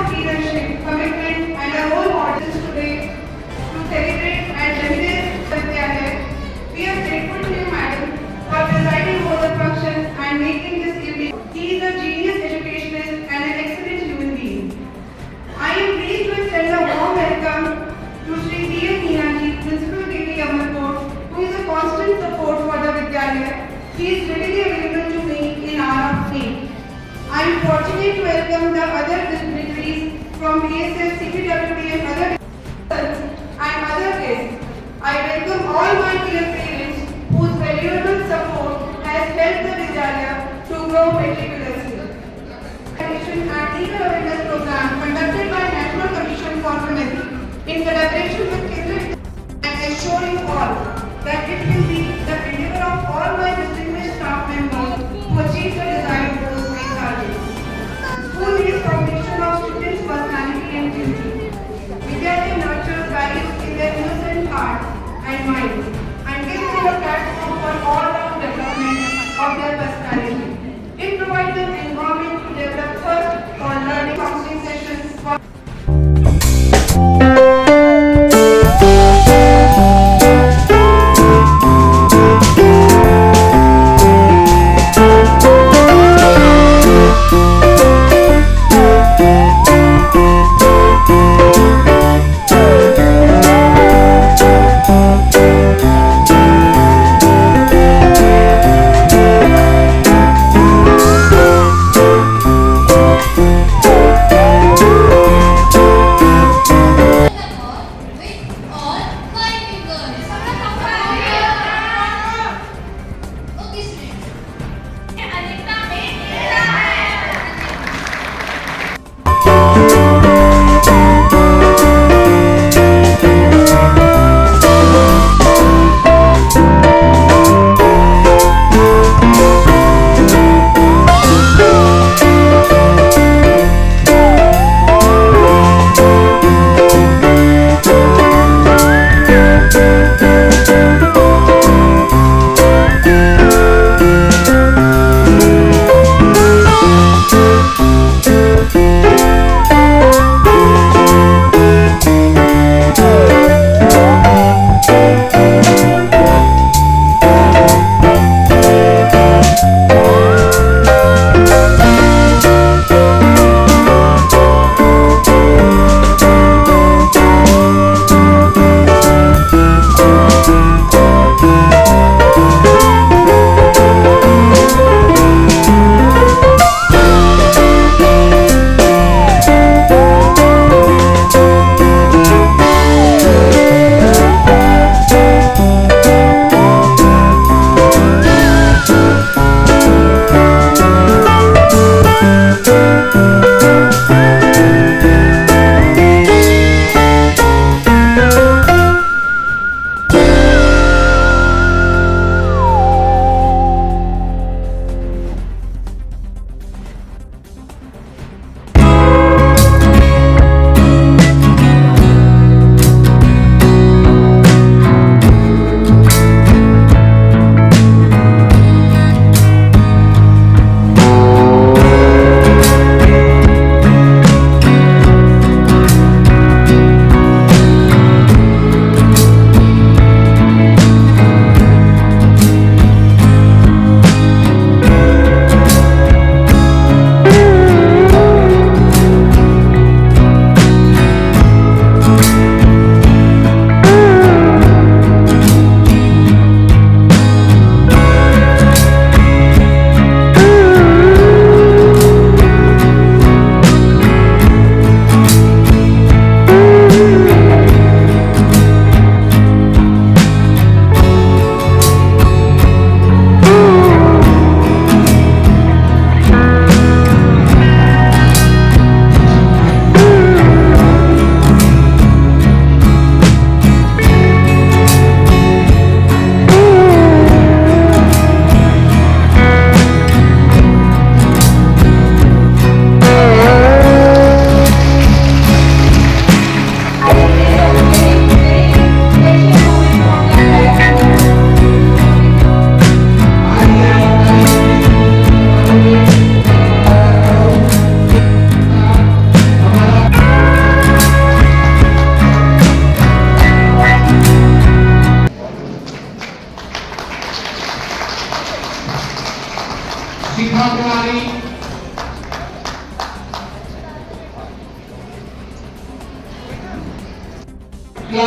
Leadership, commitment, and a role models today to celebrate and reminisce Vidyalaya. We are grateful to you, madam, for presiding over the function and making this evening. He is a genius educationist and an excellent human being. I am pleased to extend a warm welcome to Sri D.M. Meenaji, Principal K.K. Amarkot, who is a constant support for the Vidyalaya. He is readily available to me in hour of need. I am fortunate to welcome the other dignitaries from BSF, CPWD and other guests. I welcome all my dear parents whose valuable support has helped the Vidyalaya to grow meticulously. And Legal Awareness Program conducted by National Commission for Women in collaboration with Kindred and assure you all that it will be the endeavor of all my distinguished staff members to achieve the desired goals and targets. School is foundation of students' personality and duty. Vidyalaya nurtures values in their innocent hearts and minds and gives them a platform for all-round development of their personality. It provides an environment to develop first for learning counseling sessions for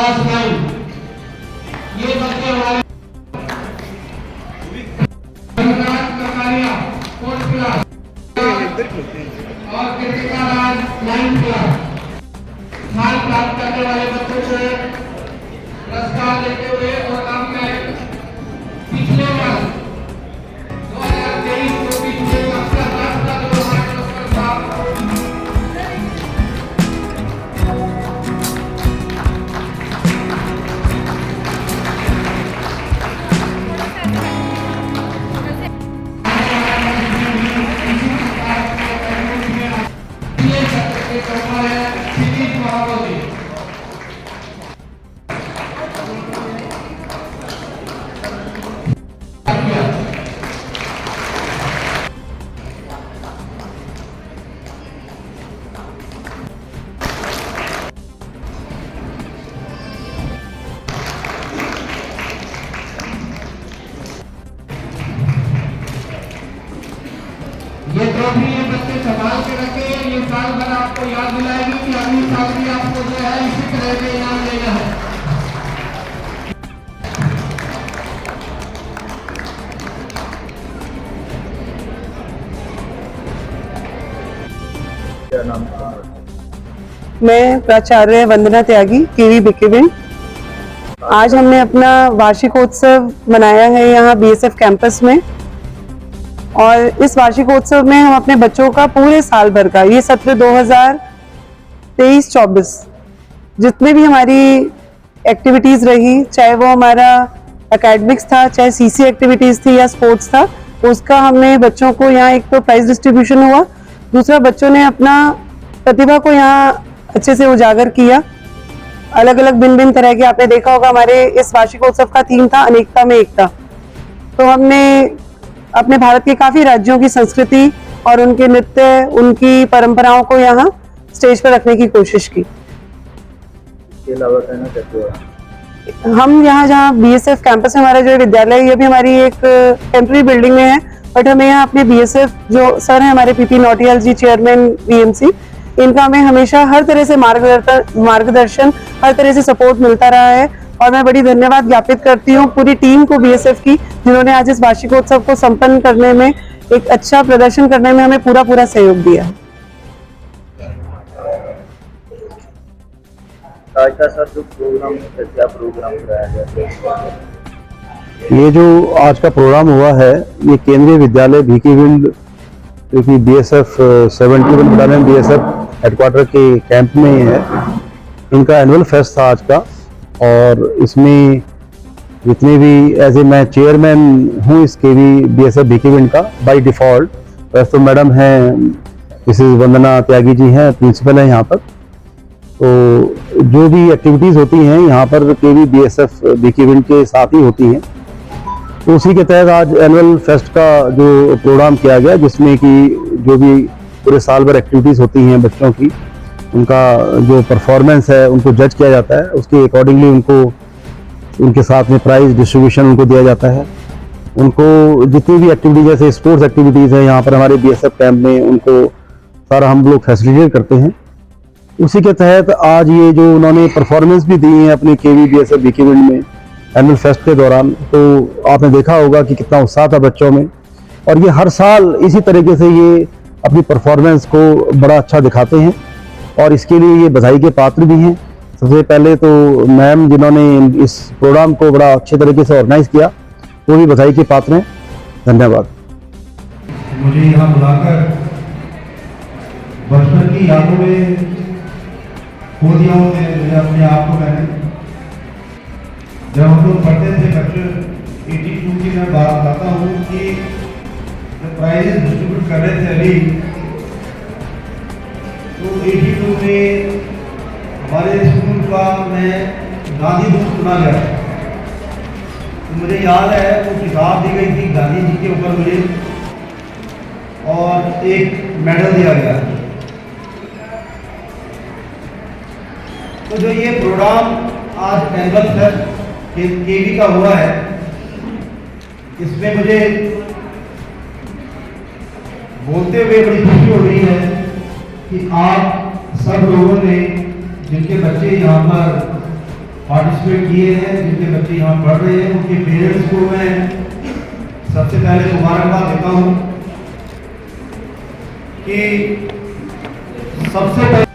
class 9 ये बच्चे हमारे fourth class और कृतिका राज 9th class स्थान प्राप्त करने वाले बच्चों को पुरस्कार देते हुए और अब मैं पिछले वर्ष 2023-24 में कक्षा 10 का जो हमारे पुरस्कार था ये ट्रॉफी ये बच्चे संभाल के रखे, ये साल भर आपको याद दिलाएगी कि अगली साल भी आपको जो है इसी तरह के इनाम लेना है। मैं प्राचार्य वंदना त्यागी, केवी भिकिविंड। आज हमने अपना वार्षिकोत्सव मनाया है यहाँ बीएसएफ कैंपस में, और इस वार्षिकोत्सव में हम अपने बच्चों का पूरे साल भर का, ये सत्र 2023-24 जितने भी हमारी एक्टिविटीज रही, चाहे वो हमारा एकेडमिक्स था, चाहे सीसी एक्टिविटीज थी या स्पोर्ट्स था, उसका हमने बच्चों को यहाँ एक तो प्राइज डिस्ट्रीब्यूशन हुआ, दूसरा बच्चों ने अपना प्रतिभा को यहाँ अच्छे से उजागर किया। अलग अलग भिन्न भिन्न तरह के, आपने देखा होगा हमारे इस वार्षिकोत्सव का थीम था अनेकता में एकता। तो हमने अपने भारत के काफी राज्यों की संस्कृति और उनके नृत्य, उनकी परंपराओं को यहाँ स्टेज पर रखने की कोशिश की। इसके अलावा कहना चाहते हो हम यहाँ जहाँ बीएसएफ कैंपस में हमारा जो विद्यालय है, ये भी हमारी एक टेम्पररी बिल्डिंग में है, बट हमें यहाँ अपने बीएसएफ जो सर हैं हमारे पीपी नौटियाल जी, चेयरमैन वीएमसी, इनका हमें हमेशा हर तरह से मार्गदर्शन, हर तरह से सपोर्ट मिलता रहा है। और मैं बड़ी धन्यवाद ज्ञापित करती हूँ पूरी टीम को बीएसएफ की, जिन्होंने आज इस वार्षिकोत्सव को संपन्न करने में, एक अच्छा प्रदर्शन करने में हमें पूरा सहयोग दिया है। आज का सर जो प्रोग्राम, क्या प्रोग्राम कराया गया? ये जो आज का प्रोग्राम हुआ है, ये केंद्रीय विद्यालय भिकिविंड जो कि बीएसएफ 71 बटालियन बीएसएफ हेडक्वार्टर के कैंप में ही है, इनका एनुअल फेस्ट था आज का। और इसमें जितने भी, एज ए मैं चेयरमैन हूँ इस केवी बीएसएफ भिकिविंड का बाय डिफ़ॉल्ट। वैसे तो मैडम हैं मिसेस वंदना त्यागी जी हैं, प्रिंसिपल हैं यहाँ पर। तो जो भी एक्टिविटीज़ होती हैं यहाँ पर केवी बीएसएफ भिकिविंड के साथ ही होती हैं। तो उसी के तहत आज एनुअल फेस्ट का जो प्रोग्राम किया गया, जिसमें कि जो भी पूरे साल भर एक्टिविटीज़ होती हैं बच्चों की, उनका जो परफॉर्मेंस है उनको जज किया जाता है, उसके अकॉर्डिंगली उनको उनके साथ में प्राइज डिस्ट्रीब्यूशन उनको दिया जाता है। उनको जितनी भी एक्टिविटीज जैसे स्पोर्ट्स एक्टिविटीज़ है यहाँ पर हमारे बीएसएफ कैंप में, उनको सारा हम लोग फैसिलिटेट करते हैं। उसी के तहत आज ये जो उन्होंने परफॉर्मेंस भी दी है अपनी केवी बीएसएफ भिकिविंड में एनुअल फेस्ट के दौरान, तो आपने देखा होगा कि कितना उत्साह था बच्चों में। और ये हर साल इसी तरीके से ये अपनी परफॉर्मेंस को बड़ा अच्छा दिखाते हैं, और इसके लिए ये बधाई के पात्र भी हैं। सबसे पहले तो मैम जिन्होंने इस प्रोग्राम को बड़ा अच्छे तरीके से ऑर्गेनाइज किया, वो भी बधाई के पात्र हैं। धन्यवाद। मुझे यहाँ बुलाकर बचपन की यादों में खो दिया हूँ मैं अपने आप को। मैंने जब हम लोग पढ़ते थे बच्चे 82 की मैं बात बताता हूँ कि जब प्राइजेस डिस्ट्रीब्यूट कर रहे थे अभी, तो 82 में हमारे स्कूल का मैं गांधी बुक सुना गया। तो मुझे याद है वो किताब दी गई थी गांधी जी के ऊपर मुझे, और एक मेडल दिया गया। तो जो ये प्रोग्राम आज एनुअल फेस्ट केवी का हुआ है, इसमें मुझे बोलते हुए बड़ी खुशी हो रही है कि आप सब लोगों ने, जिनके बच्चे यहाँ पर पार्टिसिपेट किए हैं, जिनके बच्चे यहाँ पढ़ रहे हैं, उनके पेरेंट्स को मैं सबसे पहले मुबारकबाद देता हूँ कि सबसे पहले